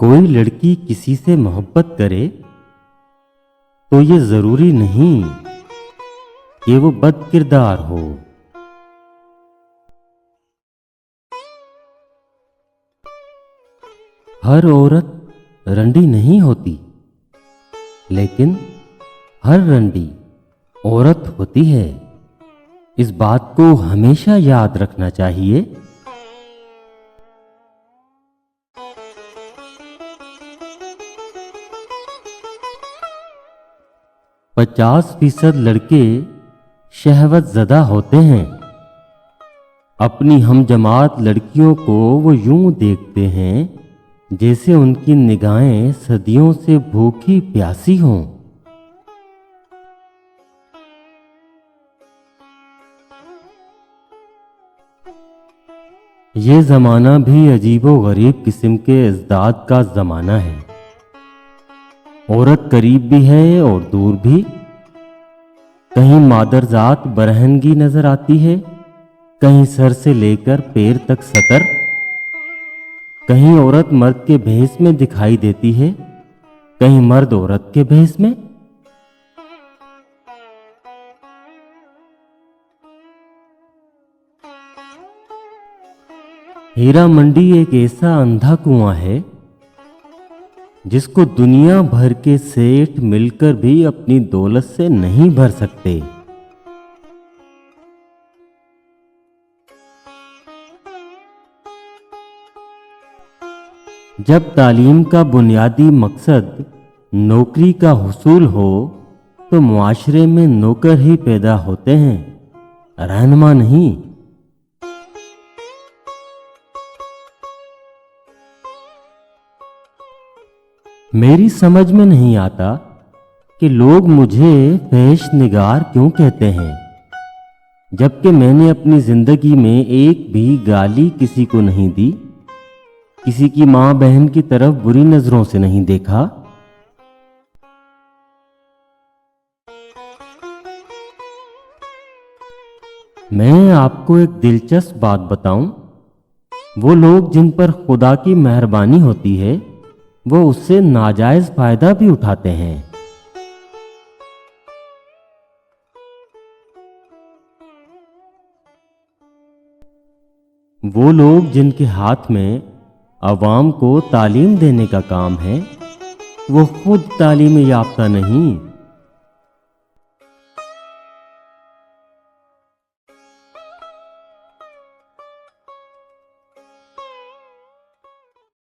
कोई लड़की किसी से मोहब्बत करे तो ये जरूरी नहीं कि वो बद किरदार हो। हर औरत रंडी नहीं होती, लेकिन हर रंडी औरत होती है। इस बात को हमेशा याद रखना चाहिए। 50% लड़के शहवत ज़दा होते हैं। अपनी हम जमात लड़कियों को वो यूं देखते हैं जैसे उनकी निगाहें सदियों से भूखी प्यासी हों। ये ज़माना भी अजीबो गरीब किस्म के इज़्दाद का ज़माना है। औरत करीब भी है और दूर भी। कहीं मादरजात बरहनगी नजर आती है, कहीं सर से लेकर पैर तक सतर। कहीं औरत मर्द के भेष में दिखाई देती है, कहीं मर्द औरत के भेष में। हीरा मंडी एक ऐसा अंधा कुआं है जिसको दुनिया भर के सेठ मिलकर भी अपनी दौलत से नहीं भर सकते। जब तालीम का बुनियादी मकसद नौकरी का हुसूल हो तो मुआशरे में नौकर ही पैदा होते हैं, रहनुमा नहीं। मेरी समझ में नहीं आता कि लोग मुझे फहश निगार क्यों कहते हैं, जबकि मैंने अपनी जिंदगी में एक भी गाली किसी को नहीं दी, किसी की मां बहन की तरफ बुरी नजरों से नहीं देखा। मैं आपको एक दिलचस्प बात बताऊं, वो लोग जिन पर खुदा की मेहरबानी होती है वो उससे नाजायज फायदा भी उठाते हैं। वो लोग जिनके हाथ में अवाम को तालीम देने का काम है, वो खुद तालीम याफ्ता नहीं